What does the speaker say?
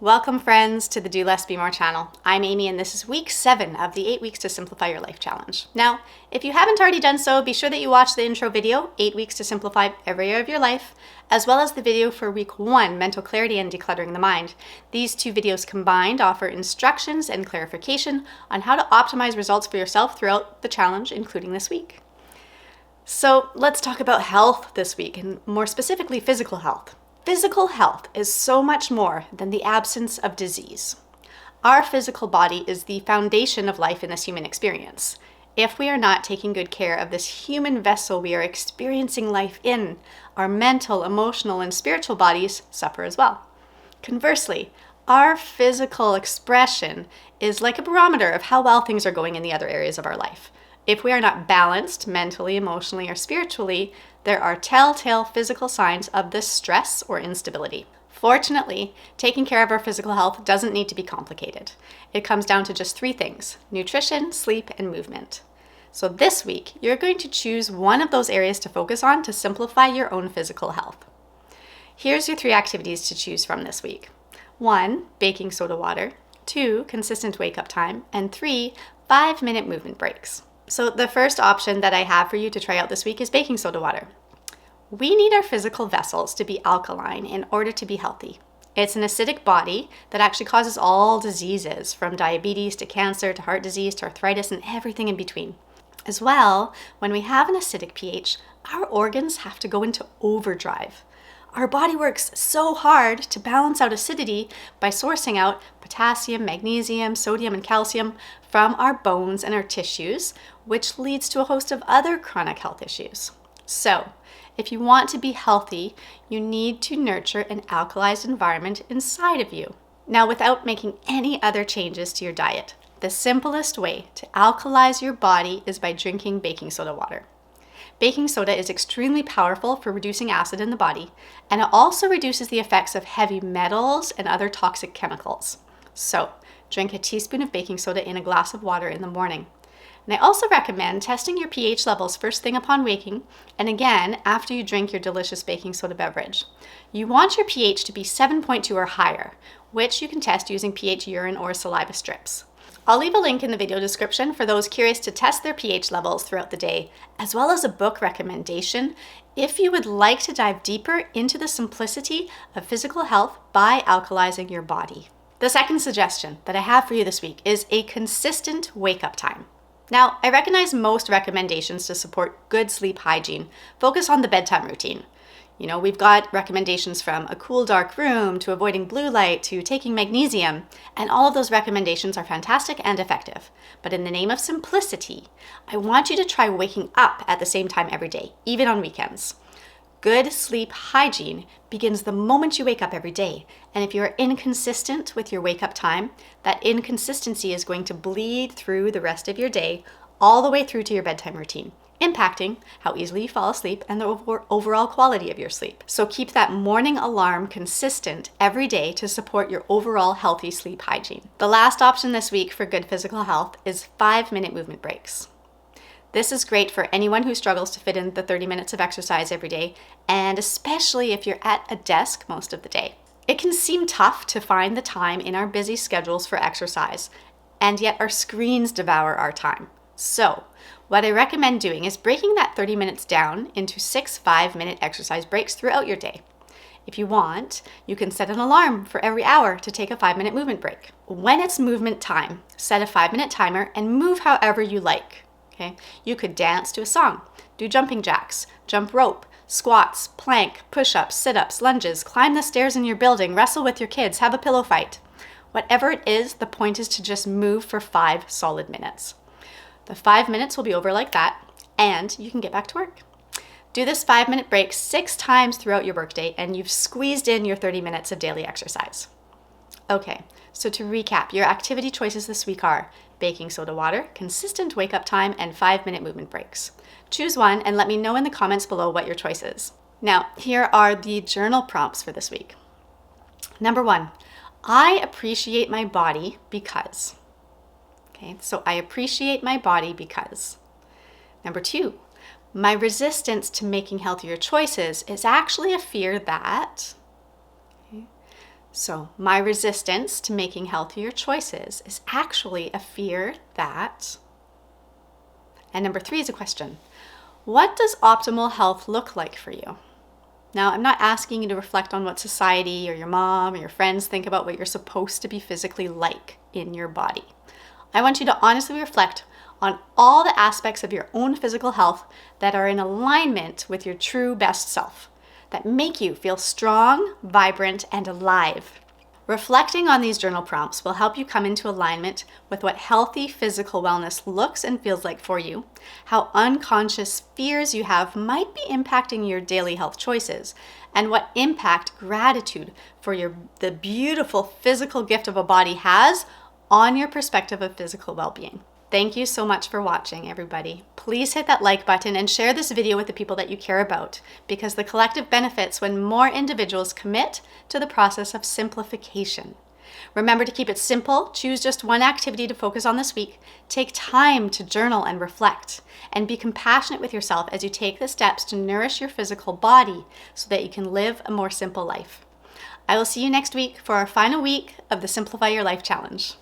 Welcome friends to the Do Less Be More channel. I'm Amy and this is week 7 of the 8 Weeks to Simplify Your Life challenge. Now, if you haven't already done so, be sure that you watch the intro video, 8 Weeks to Simplify Every Area of Your Life, as well as the video for week 1, Mental Clarity and Decluttering the Mind. These two videos combined offer instructions and clarification on how to optimize results for yourself throughout the challenge, including this week. So let's talk about health this week, and more specifically physical health. Physical health is so much more than the absence of disease. Our physical body is the foundation of life in this human experience. If we are not taking good care of this human vessel we are experiencing life in, our mental, emotional, and spiritual bodies suffer as well. Conversely, our physical expression is like a barometer of how well things are going in the other areas of our life. If we are not balanced mentally, emotionally, or spiritually, there are telltale physical signs of this stress or instability. Fortunately, taking care of our physical health doesn't need to be complicated. It comes down to just 3 things: nutrition, sleep, and movement. So this week, you're going to choose one of those areas to focus on to simplify your own physical health. Here's your 3 activities to choose from this week. 1, baking soda water. 2, consistent wake-up time. And 3, 5-minute movement breaks. So the first option that I have for you to try out this week is baking soda water. We need our physical vessels to be alkaline in order to be healthy. It's an acidic body that actually causes all diseases, from diabetes to cancer to heart disease to arthritis and everything in between. As well, when we have an acidic pH, our organs have to go into overdrive. Our body works so hard to balance out acidity by sourcing out potassium, magnesium, sodium, and calcium from our bones and our tissues, which leads to a host of other chronic health issues. So, if you want to be healthy, you need to nurture an alkalized environment inside of you. Now, without making any other changes to your diet, the simplest way to alkalize your body is by drinking baking soda water. Baking soda is extremely powerful for reducing acid in the body, and it also reduces the effects of heavy metals and other toxic chemicals. So, drink a teaspoon of baking soda in a glass of water in the morning. And I also recommend testing your pH levels first thing upon waking, and again after you drink your delicious baking soda beverage. You want your pH to be 7.2 or higher, which you can test using pH urine or saliva strips. I'll leave a link in the video description for those curious to test their pH levels throughout the day, as well as a book recommendation if you would like to dive deeper into the simplicity of physical health by alkalizing your body. The second suggestion that I have for you this week is a consistent wake-up time. Now, I recognize most recommendations to support good sleep hygiene focus on the bedtime routine. You know, we've got recommendations from a cool, dark room to avoiding blue light to taking magnesium, and all of those recommendations are fantastic and effective. But in the name of simplicity, I want you to try waking up at the same time every day, even on weekends. Good sleep hygiene begins the moment you wake up every day, and if you are inconsistent with your wake-up time, that inconsistency is going to bleed through the rest of your day, all the way through to your bedtime routine, impacting how easily you fall asleep and the overall quality of your sleep. So keep that morning alarm consistent every day to support your overall healthy sleep hygiene. The last option this week for good physical health is 5-minute movement breaks. This is great for anyone who struggles to fit in the 30 minutes of exercise every day, and especially if you're at a desk most of the day. It can seem tough to find the time in our busy schedules for exercise, and yet our screens devour our time. So, what I recommend doing is breaking that 30 minutes down into 6 5-minute exercise breaks throughout your day. If you want, you can set an alarm for every hour to take a 5-minute movement break. When it's movement time, set a 5-minute timer and move however you like. Okay? You could dance to a song, do jumping jacks, jump rope, squats, plank, push-ups, sit-ups, lunges, climb the stairs in your building, wrestle with your kids, have a pillow fight. Whatever it is, the point is to just move for 5 solid minutes. The 5 minutes will be over like that, and you can get back to work. Do this 5-minute break 6 times throughout your workday, and you've squeezed in your 30 minutes of daily exercise. Okay, so to recap, your activity choices this week are baking soda water, consistent wake-up time, and 5-minute movement breaks. Choose one and let me know in the comments below what your choice is. Now, here are the journal prompts for this week. Number 1, I appreciate my body because. Okay, so I appreciate my body because. Number 2, my resistance to making healthier choices is actually a fear that. Okay. So my resistance to making healthier choices is actually a fear that, and number 3 is a question. What does optimal health look like for you? Now, I'm not asking you to reflect on what society or your mom or your friends think about what you're supposed to be physically like in your body. I want you to honestly reflect on all the aspects of your own physical health that are in alignment with your true best self, that make you feel strong, vibrant, and alive. Reflecting on these journal prompts will help you come into alignment with what healthy physical wellness looks and feels like for you, how unconscious fears you have might be impacting your daily health choices, and what impact gratitude for the beautiful physical gift of a body has on your perspective of physical well-being. Thank you so much for watching, everybody. Please hit that like button and share this video with the people that you care about, because the collective benefits when more individuals commit to the process of simplification. Remember to keep it simple, choose just one activity to focus on this week, take time to journal and reflect, and be compassionate with yourself as you take the steps to nourish your physical body so that you can live a more simple life. I will see you next week for our final week of the Simplify Your Life Challenge.